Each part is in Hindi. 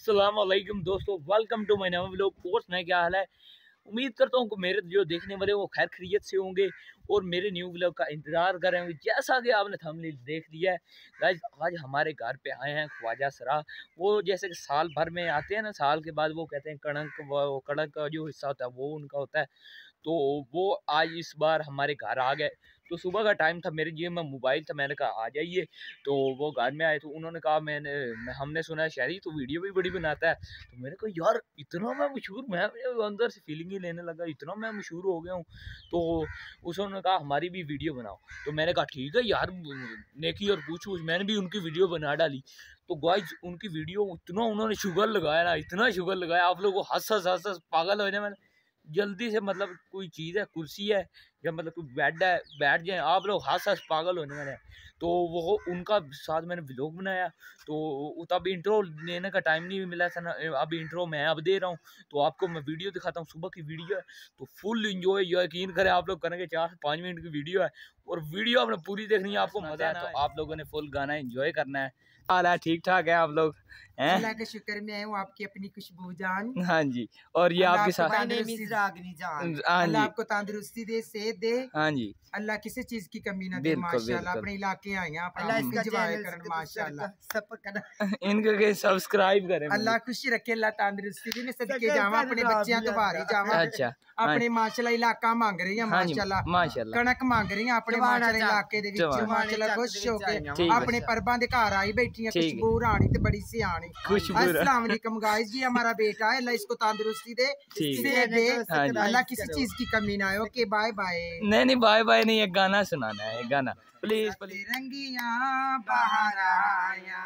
अस्सलाम वालेकुम दोस्तों, वेलकम टू माय नवा व्लॉग। कोर्स में क्या हाल है? उम्मीद करता हूँ कि मेरे जो देखने वाले वो खैर खैरियत से होंगे और मेरे न्यू व्लॉग का इंतज़ार कर रहे होंगे। जैसा कि आपने थंबनेल देख लिया है गाइस, आज हमारे घर पे आए हैं ख्वाजा सरा। वो जैसे कि साल भर में आते हैं ना, साल के बाद वो कहते हैं कड़क, वो कड़क का जो हिस्सा होता है वो उनका होता है। तो वो आज इस बार हमारे घर आ गए। तो सुबह का टाइम था, मेरे जेब में मोबाइल था, मैंने कहा आ जाइए। तो वो घर में आए तो उन्होंने कहा हमने सुना है शहरी तो वीडियो भी बड़ी बनाता है। तो मैंने कहा यार इतना मैं मशहूर, मैं अंदर से फीलिंग ही लेने लगा, इतना मैं मशहूर हो गया हूँ। तो उसने कहा हमारी भी वीडियो बनाओ। तो मैंने कहा ठीक है यार, नेकी और पूछ मैंने भी उनकी वीडियो बना डाली। तो गाइस उनकी वीडियो इतना उन्होंने शुगर लगाया ना, इतना शुगर लगाया, आप लोग को हंस पागल हो जाए। मैंने जल्दी से मतलब कोई चीज़ है, कुर्सी है या मतलब कोई बेड है, बैठ जाए, आप लोग हंस पागल होने वाले हैं। तो वो उनका साथ मैंने व्लॉग बनाया। तो तब इंट्रो लेने का टाइम नहीं मिला था ना, अब इंट्रो मैं अब दे रहा हूँ। तो आपको मैं वीडियो दिखाता हूँ, सुबह की वीडियो है। तो फुल इंजॉय, यकीन करें आप लोग करेंगे, 4 से 5 मिनट की वीडियो है और वीडियो आपने पूरी देखनी है, आपको मजा है। तो आप लोगों ने फुल गाना एंजॉय करना है। हाल है, ठीक ठाक है आप लोग हैं? अल्लाह के शुक्र में हूँ, आपकी अपनी खुशबू जान। हाँ जी, और ये आपके साथ अल्लाह आपको तंदुरुस्ती दे, सेहत दे। हाँ जी, अल्लाह किसी चीज की कमी ना दे माशाल्लाह। अपने इलाके आए हैं माशाल्लाह। इनके सब्सक्राइब करें, अल्लाह खुशी रखे, अल्लाह तंदुरुस्ती दे। मैं सदके जावा, अपने बच्चियां तो बाहर ही जावा। अच्छा, अपने माशाल्लाह इलाका मांग रही है माशाल्लाह, कणक मांग रही है अपने माशाल्लाह इलाके दे विच माशाल्लाह। खुश हो के अपने परबां दे घर आई बैठी है, खुशबू रानी ते बड़ी सियाणी। अस्सलाम वालेकुम गाइस जी, हमारा बेटा है, अल्लाह इसको तंदुरुस्ती दे, सेहत दे, अल्लाह किसी चीज की कमी ना हो। Okay bye bye. नहीं बाय बाय नहीं, एक गाना सुनाना है, एक गाना प्लीज। रंगियां बाहर आया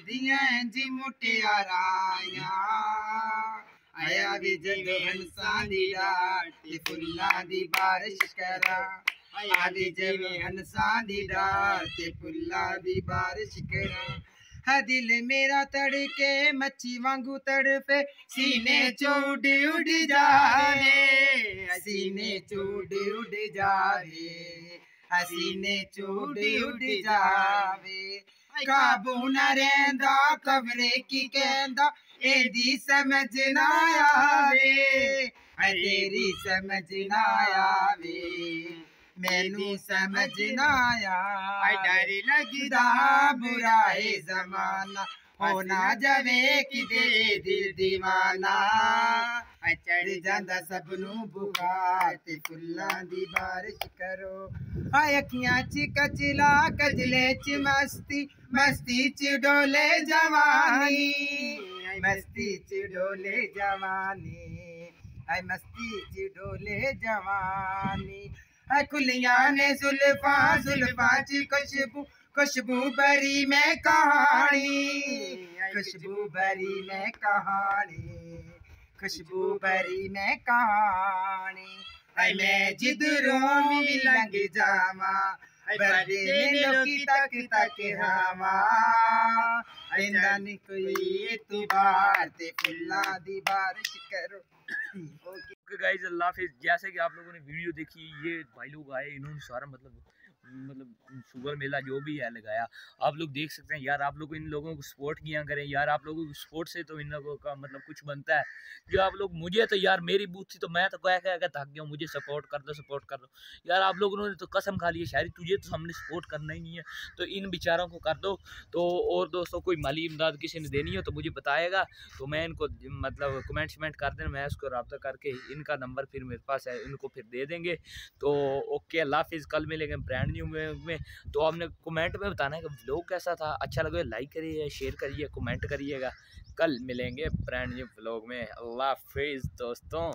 दिया जी मुटियाराया, आया भी जदों हंसां दी डाट ते फुल्लां दी बारिश करा। आया भी जदों हंसां दी डाट ते फुल्लां दी बारिश करा। है दिल मेरा तड़के मच्छी वांगू तड़पे, सीने चो उड़ जावे, सीने चो उड़ जावे, सीने चो उड़ जावे। काबू न रहंदा कमरे की कहंदा, एदी समझ ना आवे, तेरी समझ ना आवे, मैनू समझ ना आया। डर लगदा बुरा है जमाना, हो ना जावे किते दिल दीवाना। चढ़ जांदा सबनू बुखार ते फुल्लां दी बारिश करो। अखियां च कचला कजले च मस्ती, मस्ती च डोले जवानी, मस्ती च डोले जवानी, मस्ती च डोले जवानी। खुलियां ने जुल्फा जुल्फा च खुशबू, खुशबू भरी में कहानी, खुशबू भरी में कहानी, खुशबू भरी में कहानी। मैं जिधरों भी लंघ जावा, बड़े लोकी तक तक हवा, इंदा नी कोई एतबार ते फुल्लां दी बारिश करो। ओके गाइस, अल्लाह हाफिज़। जैसे कि आप लोगों ने वीडियो देखी, ये भाई लोग आए, इन्होंने सारा मतलब शुगर मेला जो भी है लगाया। आप लोग देख सकते हैं यार, आप लोग इन लोगों को सपोर्ट किया करें यार, आप लोगों को सपोर्ट से तो इन लोगों का मतलब कुछ बनता है। जो आप लोग, मुझे तो यार मेरी बूथ थी तो मैं तो कह थक गया हूँ, मुझे सपोर्ट कर दो यार। आप लोगों ने तो कसम खा ली है शहरी, तुझे तो हमने सपोर्ट करना ही नहीं है, तो इन बेचारों को कर दो। तो और दोस्तों, कोई माली इमदाद किसी ने देनी हो तो मुझे बताएगा, तो मैं इनको मतलब कमेंट शमेंट कर देना, मैं उसको रब्ता करके इनका नंबर फिर मेरे पास है, इनको फिर दे देंगे। तो ओके, अल्लाह हाफिज़। कल मिलेंगे ब्रांड न्यू में। तो आपने कमेंट में बताना है कि व्लॉग कैसा था, अच्छा लगे लाइक करिए, शेयर करिए, कमेंट करिएगा। कल मिलेंगे ब्रांड न्यू व्लॉग में। अल्लाह हाफिज़ दोस्तों।